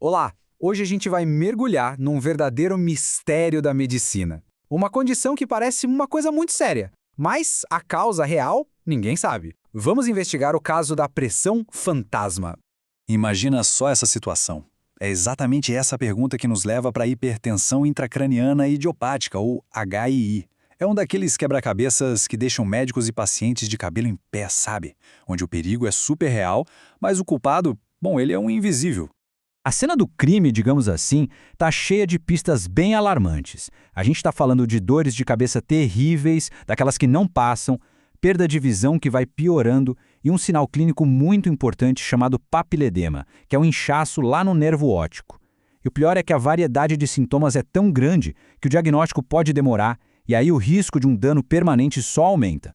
Olá! Hoje a gente vai mergulhar num verdadeiro mistério da medicina. Uma condição que parece uma coisa muito séria, mas a causa real ninguém sabe. Vamos investigar o caso da pressão fantasma. Imagina só essa situação. É exatamente essa pergunta que nos leva para a hipertensão intracraniana idiopática, ou HII. É um daqueles quebra-cabeças que deixam médicos e pacientes de cabelo em pé, sabe? Onde o perigo é super real, mas o culpado, bom, ele é um invisível. A cena do crime, digamos assim, está cheia de pistas bem alarmantes. A gente está falando de dores de cabeça terríveis, daquelas que não passam, perda de visão que vai piorando e um sinal clínico muito importante chamado papiledema, que é um inchaço lá no nervo óptico. E o pior é que a variedade de sintomas é tão grande que o diagnóstico pode demorar e aí o risco de um dano permanente só aumenta.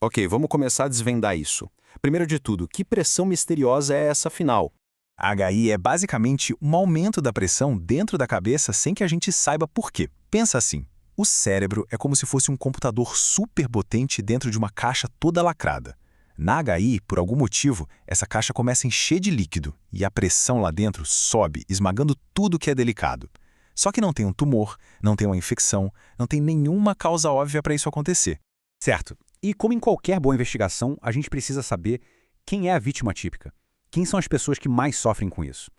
Ok, vamos começar a desvendar isso. Primeiro de tudo, que pressão misteriosa é essa afinal? A HI é basicamente um aumento da pressão dentro da cabeça sem que a gente saiba por quê. Pensa assim, o cérebro é como se fosse um computador super potente dentro de uma caixa toda lacrada. Na HI, por algum motivo, essa caixa começa a encher de líquido e a pressão lá dentro sobe, esmagando tudo que é delicado. Só que não tem um tumor, não tem uma infecção, não tem nenhuma causa óbvia para isso acontecer. Certo. E como em qualquer boa investigação, a gente precisa saber quem é a vítima típica. Quem são as pessoas que mais sofrem com isso?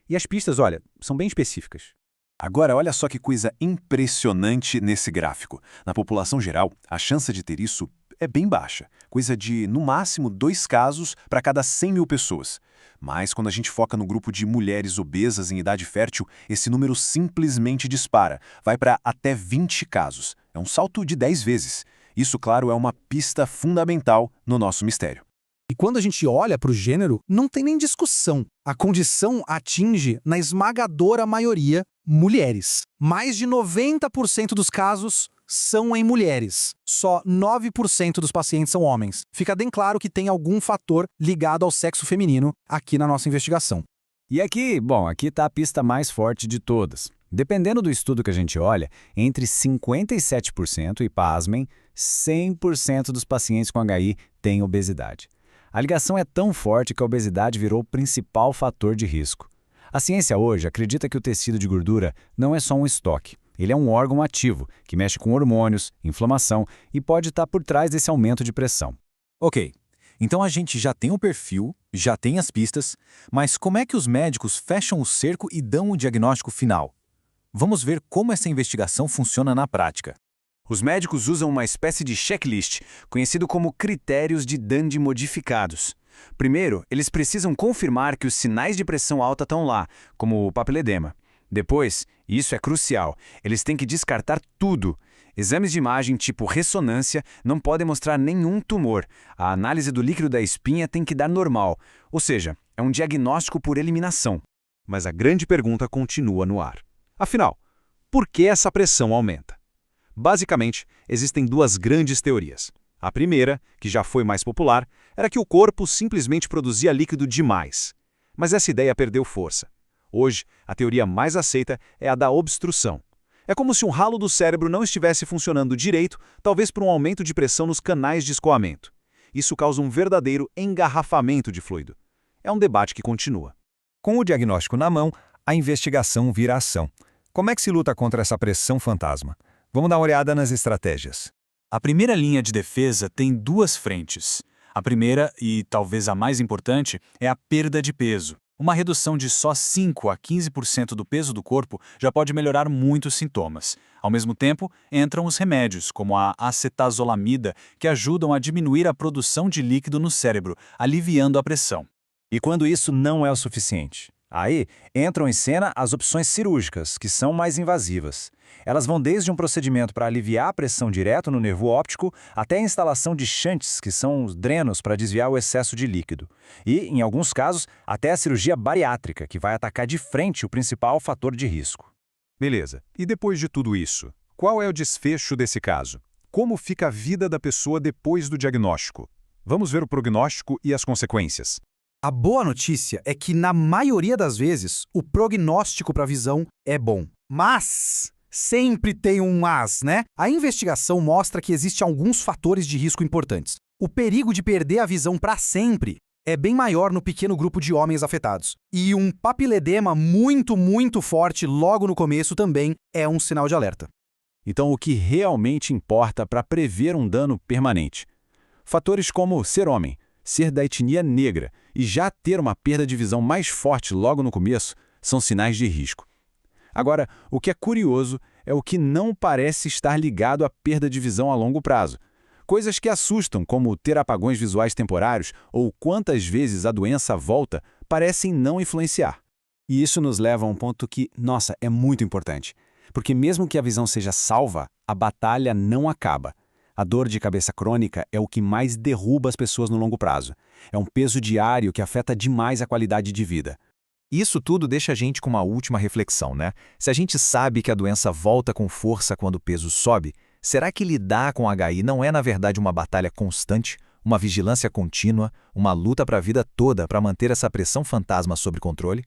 E as pistas, olha, são bem específicas. Agora, olha só que coisa impressionante nesse gráfico. Na população geral, a chance de ter isso é bem baixa, coisa de, no máximo, 2 casos para cada 100 mil pessoas. Mas quando a gente foca no grupo de mulheres obesas em idade fértil, esse número simplesmente dispara, vai para até 20 casos. É um salto de 10 vezes. Isso, claro, é uma pista fundamental no nosso mistério. E quando a gente olha para o gênero, não tem nem discussão. A condição atinge, na esmagadora maioria, mulheres. Mais de 90% dos casos são em mulheres. Só 9% dos pacientes são homens. Fica bem claro que tem algum fator ligado ao sexo feminino aqui na nossa investigação. E aqui, aqui está a pista mais forte de todas. Dependendo do estudo que a gente olha, entre 57% e, pasmem, 100% dos pacientes com HI têm obesidade. A ligação é tão forte que a obesidade virou o principal fator de risco. A ciência hoje acredita que o tecido de gordura não é só um estoque. Ele é um órgão ativo, que mexe com hormônios, inflamação e pode estar por trás desse aumento de pressão. Ok, então a gente já tem o perfil, já tem as pistas, mas como é que os médicos fecham o cerco e dão o diagnóstico final? Vamos ver como essa investigação funciona na prática. Os médicos usam uma espécie de checklist, conhecido como critérios de Dundee modificados. Primeiro, eles precisam confirmar que os sinais de pressão alta estão lá, como o papiledema. Depois, e isso é crucial, eles têm que descartar tudo. Exames de imagem tipo ressonância não podem mostrar nenhum tumor. A análise do líquido da espinha tem que dar normal, ou seja, é um diagnóstico por eliminação. Mas a grande pergunta continua no ar. Afinal, por que essa pressão aumenta? Basicamente, existem 2 grandes teorias. A primeira, que já foi mais popular, era que o corpo simplesmente produzia líquido demais. Mas essa ideia perdeu força. Hoje, a teoria mais aceita é a da obstrução. É como se um ralo do cérebro não estivesse funcionando direito, talvez por um aumento de pressão nos canais de escoamento. Isso causa um verdadeiro engarrafamento de fluido. É um debate que continua. Com o diagnóstico na mão, a investigação vira ação. Como é que se luta contra essa pressão fantasma? Vamos dar uma olhada nas estratégias. A primeira linha de defesa tem 2 frentes. A primeira, e talvez a mais importante, é a perda de peso. Uma redução de só 5 a 15% do peso do corpo já pode melhorar muitos sintomas. Ao mesmo tempo, entram os remédios, como a acetazolamida, que ajudam a diminuir a produção de líquido no cérebro, aliviando a pressão. E quando isso não é o suficiente? Aí entram em cena as opções cirúrgicas, que são mais invasivas. Elas vão desde um procedimento para aliviar a pressão direto no nervo óptico até a instalação de shunts, que são os drenos para desviar o excesso de líquido. E, em alguns casos, até a cirurgia bariátrica, que vai atacar de frente o principal fator de risco. Beleza. E depois de tudo isso, qual é o desfecho desse caso? Como fica a vida da pessoa depois do diagnóstico? Vamos ver o prognóstico e as consequências. A boa notícia é que, na maioria das vezes, o prognóstico para a visão é bom. Mas sempre tem um mas, né? A investigação mostra que existem alguns fatores de risco importantes. O perigo de perder a visão para sempre, é bem maior no pequeno grupo de homens afetados. E um papiledema muito forte logo no começo também é um sinal de alerta. Então, o que realmente importa para prever um dano permanente? Fatores como ser homem, ser da etnia negra e já ter uma perda de visão mais forte logo no começo são sinais de risco. Agora, o que é curioso é o que não parece estar ligado à perda de visão a longo prazo. Coisas que assustam, como ter apagões visuais temporários ou quantas vezes a doença volta, parecem não influenciar. E isso nos leva a um ponto que, nossa, é muito importante. Porque mesmo que a visão seja salva, a batalha não acaba. A dor de cabeça crônica é o que mais derruba as pessoas no longo prazo. É um peso diário que afeta demais a qualidade de vida. Isso tudo deixa a gente com uma última reflexão, né? Se a gente sabe que a doença volta com força quando o peso sobe, será que lidar com HI não é, na verdade, uma batalha constante, uma vigilância contínua, uma luta para a vida toda para manter essa pressão fantasma sob controle?